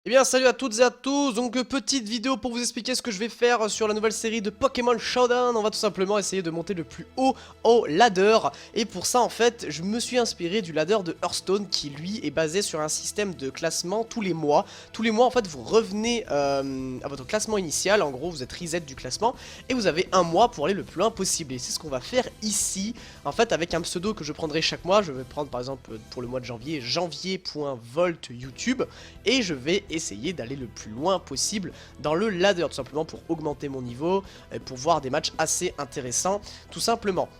Eh bien salut à toutes et à tous, donc petite vidéo pour vous expliquer ce que je vais faire sur la nouvelle série de Pokémon Showdown. On va tout simplement essayer de monter le plus haut au ladder. Et pour ça en fait je me suis inspiré du ladder de Hearthstone qui lui est basé sur un système de classement tous les mois. Tous les mois en fait vous revenez à votre classement initial, en gros vous êtes reset du classement. Et vous avez un mois pour aller le plus loin possible. Et c'est ce qu'on va faire ici, en fait avec un pseudo que je prendrai chaque mois. Je vais prendre par exemple pour le mois de janvier, janvier.volt YouTube. Et je vais essayer d'aller le plus loin possible dans le ladder, tout simplement pour augmenter mon niveau et pour voir des matchs assez intéressants, tout simplement.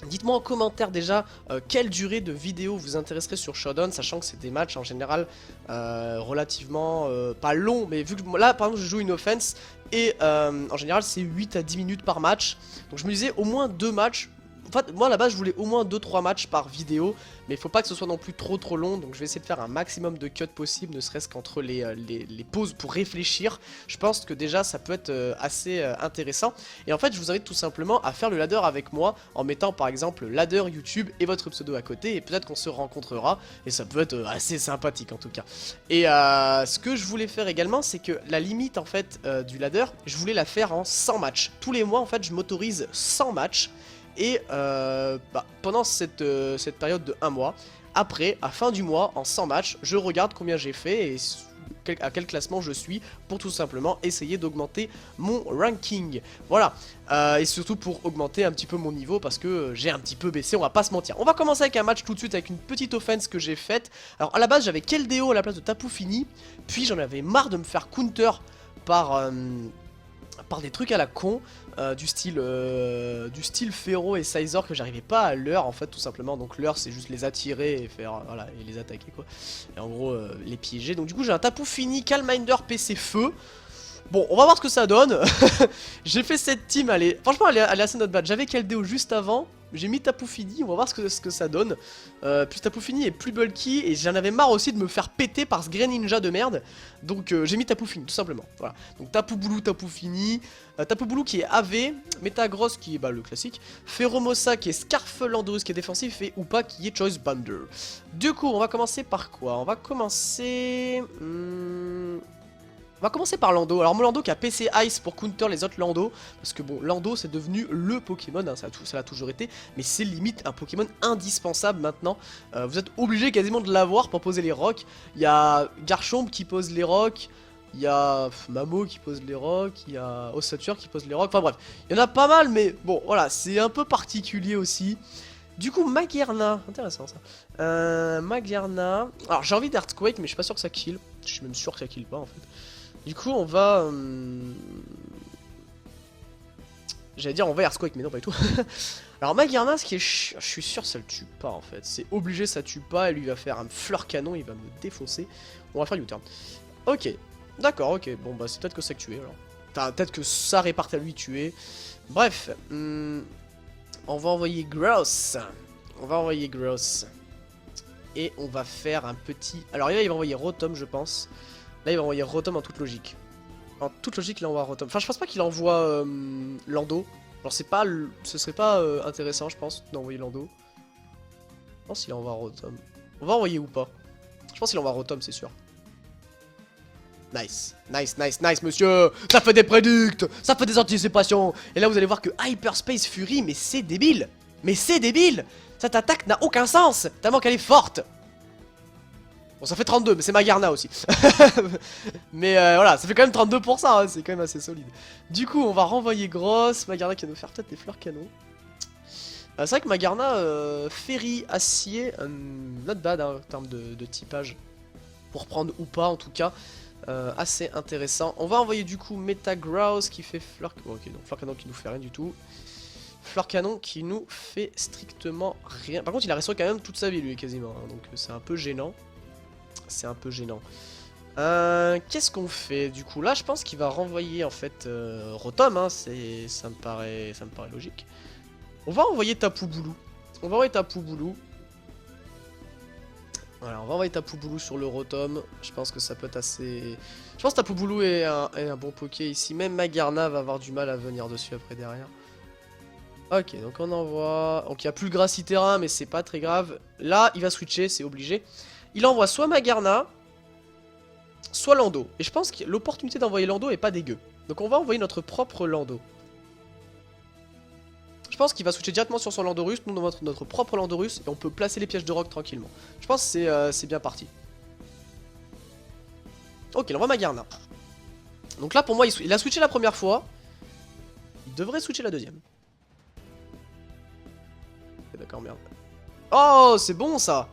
Dites-moi en commentaire déjà quelle durée de vidéo vous intéresserait sur Showdown, sachant que c'est des matchs en général relativement pas longs, mais vu que là par exemple je joue une offense et en général c'est 8 à 10 minutes par match, donc je me disais au moins 2 matchs. En fait, moi à la base je voulais au moins 2-3 matchs par vidéo, mais il faut pas que ce soit non plus trop long, donc je vais essayer de faire un maximum de cuts possible, ne serait-ce qu'entre les pauses pour réfléchir. Je pense que déjà ça peut être assez intéressant. Et en fait je vous invite tout simplement à faire le ladder avec moi, en mettant par exemple ladder YouTube et votre pseudo à côté, et peut-être qu'on se rencontrera, et ça peut être assez sympathique en tout cas. Et ce que je voulais faire également, c'est que la limite en fait du ladder, je voulais la faire en 100 matchs. Tous les mois en fait je m'autorise 100 matchs. Et pendant cette période de 1 mois, après, à fin du mois, en 100 matchs, je regarde combien j'ai fait et à quel classement je suis pour tout simplement essayer d'augmenter mon ranking. Voilà, et surtout pour augmenter un petit peu mon niveau parce que j'ai un petit peu baissé, on va pas se mentir. On va commencer avec un match tout de suite avec une petite offense que j'ai faite. Alors à la base j'avais Keldeo à la place de Tapu Fini, puis j'en avais marre de me faire counter par des trucs à la con, du style Ferro et Sizor que j'arrivais pas à leurre en fait tout simplement. Donc leurre c'est juste les attirer et faire voilà et les attaquer quoi. Et en gros les piéger. Donc du coup j'ai un Tapu Fini, Calminder, PC Feu. Bon, on va voir ce que ça donne. J'ai fait cette team, franchement elle est assez not bad. J'avais Keldeo juste avant, j'ai mis Tapu Fini, on va voir ce que ça donne. Puis Tapu Fini est plus bulky et j'en avais marre aussi de me faire péter par ce Greninja de merde. Donc j'ai mis Tapu Fini tout simplement. Voilà. Donc Tapu Bulu, Tapu Fini, Tapu Bulu qui est AV, Metagross qui est le classique, Feromosa qui est Scarfelandous qui est défensif et Upa qui est Choice Bounder. Du coup on va commencer par quoi? On va commencer... On va commencer par Lando. Alors mon Lando qui a PC Ice pour counter les autres Lando. Parce que bon, Lando c'est devenu le Pokémon, hein, ça l'a toujours été. Mais c'est limite un Pokémon indispensable maintenant. Vous êtes obligé quasiment de l'avoir pour poser les rocks. Il y a Garchomp qui pose les rocks. Il y a Mamo qui pose les rocks. Il y a Ossature qui pose les rocks. Enfin bref, il y en a pas mal mais bon voilà, c'est un peu particulier aussi. Du coup, Magearna, intéressant ça. Magearna. Alors j'ai envie d'Earthquake mais je suis pas sûr que ça kill. Je suis même sûr que ça kill pas en fait. Du coup on va... J'allais dire on va Earthquake mais non pas du tout. Alors Magearna ce qui est je suis sûr ça le tue pas en fait. C'est obligé ça tue pas et lui il va faire un fleur canon, il va me défoncer. On va faire U-turn. Ok, d'accord, ok, bon bah c'est peut-être que ça que tuer alors. Enfin peut-être que ça réparte à lui tuer. Bref, on va envoyer Gross. On va envoyer Gross. Et on va faire un petit... Alors là il va envoyer Rotom je pense. Là il va envoyer Rotom en toute logique. En toute logique il envoie Rotom. Enfin je pense pas qu'il envoie Lando. Alors c'est pas... Ce serait pas intéressant je pense d'envoyer Lando. Je pense qu'il envoie Rotom. On va envoyer ou pas. Je pense qu'il envoie Rotom c'est sûr. Nice, nice, nice, nice monsieur. Ça fait des prédicts. Ça fait des anticipations. Et là vous allez voir que Hyperspace Fury, mais c'est débile. Mais c'est débile. Cette attaque n'a aucun sens. Tellement qu'elle est forte. Bon ça fait 32 mais c'est Magearna aussi. Mais voilà ça fait quand même 32% hein, c'est quand même assez solide. Du coup on va renvoyer Gross. Magearna qui va nous faire peut-être des fleurs canon. C'est vrai que Magearna Ferry, Acier, not bad hein, en termes de typage. Pour prendre ou pas en tout cas. Assez intéressant. On va envoyer du coup Metagross qui fait fleur... Bon, ok donc fleur canon qui nous fait rien du tout. Fleur canon qui nous fait strictement rien. Par contre il a resté quand même toute sa vie lui quasiment hein, donc c'est un peu gênant. C'est un peu gênant. Qu'est-ce qu'on fait du coup? Là je pense qu'il va renvoyer en fait Rotom hein, ça me paraît logique. On va envoyer Tapu Bulu. On va envoyer Tapu Bulu. Voilà, on va envoyer Tapu Bulu sur le Rotom. Je pense que ça peut être assez... Je pense que Tapu Bulu est un bon Poké ici. Même Magearna va avoir du mal à venir dessus après derrière. Ok, donc on envoie... Donc il n'y a plus le Grassy Terrain, mais c'est pas très grave. Là, il va switcher, c'est obligé. Il envoie soit Magearna, soit Lando. Et je pense que l'opportunité d'envoyer Lando est pas dégueu. Donc on va envoyer notre propre Lando. Je pense qu'il va switcher directement sur son Lando russe. Nous on va mettre notre propre Lando russe et on peut placer les pièges de rock tranquillement. Je pense que c'est bien parti. Ok, il envoie Magarna. Donc là pour moi il a switché la première fois. Il devrait switcher la deuxième. D'accord, merde. Oh, c'est bon ça.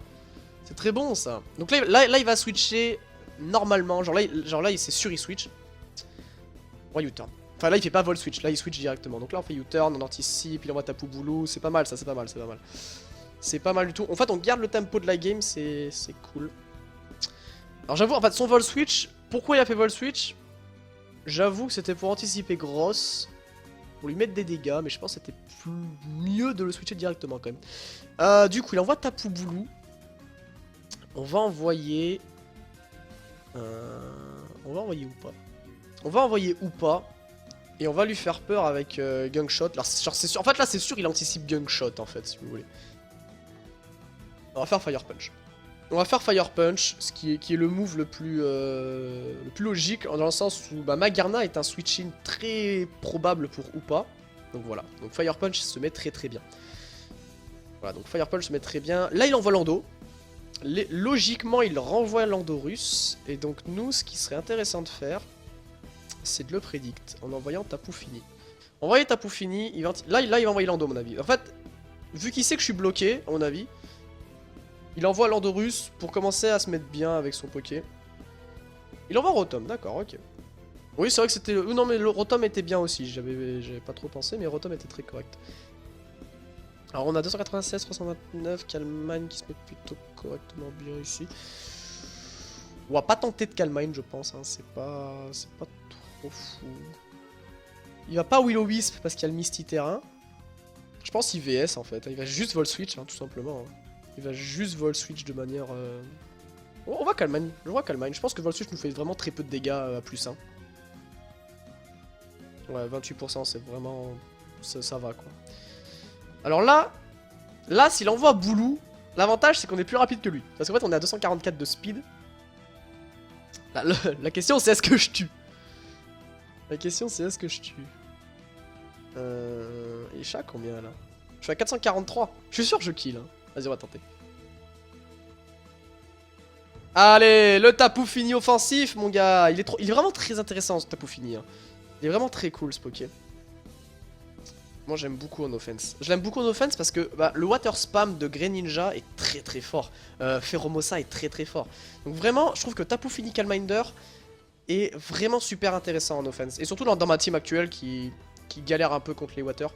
C'est très bon ça. Donc là il va switcher normalement. Genre là c'est sûr il switch. Ouais, U-turn. Enfin là il fait pas vol switch, là il switch directement. Donc là on fait U-turn, on anticipe, il envoie Tapu Bulu. C'est pas mal ça, c'est pas mal, c'est pas mal. C'est pas mal du tout. En fait on garde le tempo de la game, c'est cool. Alors j'avoue, en fait son vol switch, pourquoi il a fait vol switch? J'avoue que c'était pour anticiper Gross. Pour lui mettre des dégâts, mais je pense que c'était mieux de le switcher directement quand même. Du coup il envoie Tapu Bulu. On va envoyer... On va envoyer ou pas? On va envoyer ou pas. Et on va lui faire peur avec Gungshot. Alors, genre, sûr, en fait là c'est sûr il anticipe Gungshot en fait si vous voulez. On va faire Fire Punch. On va faire Fire Punch, ce qui est le move le plus logique, dans le sens où Magarna est un switching très probable pour Upa. Donc voilà, donc Fire Punch se met très très bien. Voilà, donc Fire Punch se met très bien. Là il envoie Lando. Logiquement il renvoie Lando russe. Et donc nous, ce qui serait intéressant de faire, c'est de le prédict en envoyant Tapu Fini. Envoyer Tapu Fini, là il va envoyer Lando à mon avis. En fait, vu qu'il sait que je suis bloqué, à mon avis, il envoie Lando russe pour commencer à se mettre bien avec son Poké. Il envoie Rotom, d'accord, ok. Oui, c'est vrai que c'était... non, mais le Rotom était bien aussi, j'avais pas trop pensé, mais Rotom était très correct. Alors on a 296, 329, Calmine qui se met plutôt correctement bien ici. On va pas tenter de Calmine, je pense, hein. C'est pas trop fou. Il va pas Will-O-Wisp parce qu'il y a le Misty Terrain. Je pense qu'il VS en fait, il va juste Vol Switch, hein, tout simplement. Hein. Il va juste Vol Switch de manière... On va Calmine, je vois Calmine. Je pense que Vol Switch nous fait vraiment très peu de dégâts à plus 1. Ouais, 28%, c'est vraiment... Ça va, quoi. Alors là s'il envoie Bulu, l'avantage, c'est qu'on est plus rapide que lui. Parce qu'en fait, on est à 244 de speed. La question, c'est est-ce que je tue? La question, c'est est-ce que je tue? Et je suis à combien, là? Je suis à 443. Je suis sûr que je kill, hein. Vas-y, on va tenter. Allez, le Tapu Fini offensif, mon gars. Il est vraiment très intéressant, ce Tapu Fini. Hein. Il est vraiment très cool, ce Poké. Moi, j'aime beaucoup en offense. Je l'aime beaucoup en offense parce que le water spam de Greninja est très très fort. Pheromosa est très très fort. Donc vraiment, je trouve que Tapu Fini Calminder est vraiment super intéressant en offense. Et surtout dans ma team actuelle qui galère un peu contre les water.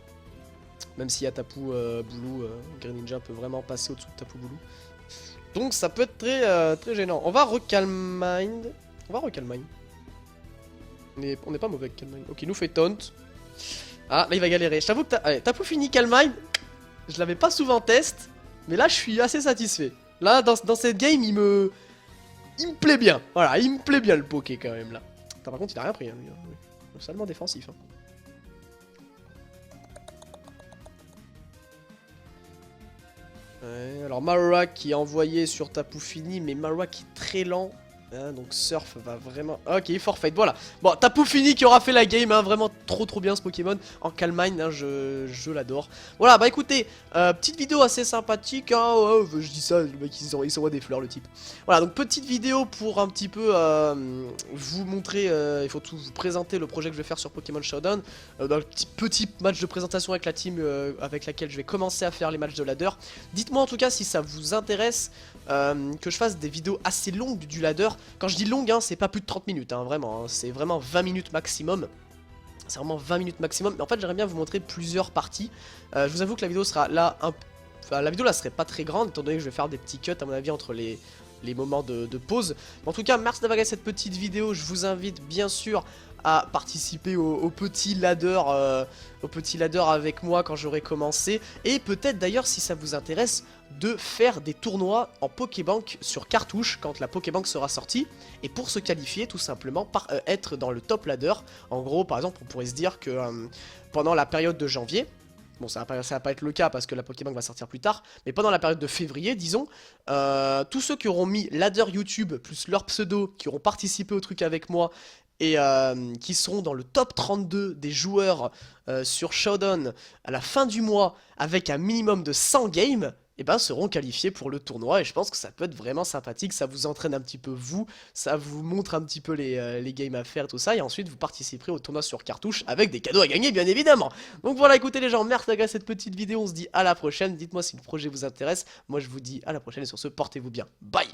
Même s'il y a Tapu Bulu, Greninja peut vraiment passer au-dessous de Tapu Bulu. Donc ça peut être très gênant. On va recalmine. On n'est pas mauvais avec Calmine. Ok, il nous fait taunt. Ah, là il va galérer. Je t'avoue que Tapu Fini Calmine, je l'avais pas souvent test. Mais là je suis assez satisfait. Là dans cette game il me plaît bien. Voilà, il me plaît bien le Poké quand même là. Attends, par contre il a rien pris. Hein, lui. Il est seulement défensif. Hein. Ouais, alors Marowak qui est envoyé sur Tapu Fini, mais Marowak est très lent. Hein, donc Surf va vraiment... Ok, forfait, voilà. Bon, Tapu Fini qui aura fait la game, hein, vraiment trop bien ce Pokémon. En Calmine, hein, je l'adore. Voilà, bah écoutez, petite vidéo assez sympathique, hein, je dis ça, le mec il s'envoie des fleurs le type. Voilà, donc petite vidéo pour un petit peu vous montrer, il faut tout vous présenter le projet que je vais faire sur Pokémon Showdown. Dans le petit match de présentation avec la team avec laquelle je vais commencer à faire les matchs de ladder. Dites-moi en tout cas si ça vous intéresse. Que je fasse des vidéos assez longues du ladder. Quand je dis longue, hein, c'est pas plus de 30 minutes, hein, vraiment, hein, c'est vraiment 20 minutes maximum. C'est vraiment 20 minutes maximum, mais en fait j'aimerais bien vous montrer plusieurs parties. Je vous avoue que la vidéo sera là, enfin, la vidéo là serait pas très grande, étant donné que je vais faire des petits cuts à mon avis entre les moments de pause. En tout cas, merci d'avoir regardé cette petite vidéo, je vous invite bien sûr à participer au petit ladder avec moi quand j'aurai commencé, et peut-être d'ailleurs si ça vous intéresse de faire des tournois en Pokébank sur cartouche quand la Pokébank sera sortie, et pour se qualifier tout simplement par être dans le top ladder. En gros par exemple on pourrait se dire que pendant la période de janvier, bon ça va pas être le cas parce que la Pokébank va sortir plus tard, mais pendant la période de février, disons, tous ceux qui auront mis ladder YouTube plus leur pseudo, qui auront participé au truc avec moi, et qui seront dans le top 32 des joueurs sur Showdown à la fin du mois avec un minimum de 100 games, et ben seront qualifiés pour le tournoi. Et je pense que ça peut être vraiment sympathique, ça vous entraîne un petit peu vous, ça vous montre un petit peu les games à faire, tout ça, et ensuite vous participerez au tournoi sur cartouche avec des cadeaux à gagner bien évidemment. Donc voilà, écoutez les gens, merci d'avoir cette petite vidéo, on se dit à la prochaine, dites-moi si le projet vous intéresse, moi je vous dis à la prochaine et sur ce, portez-vous bien, bye.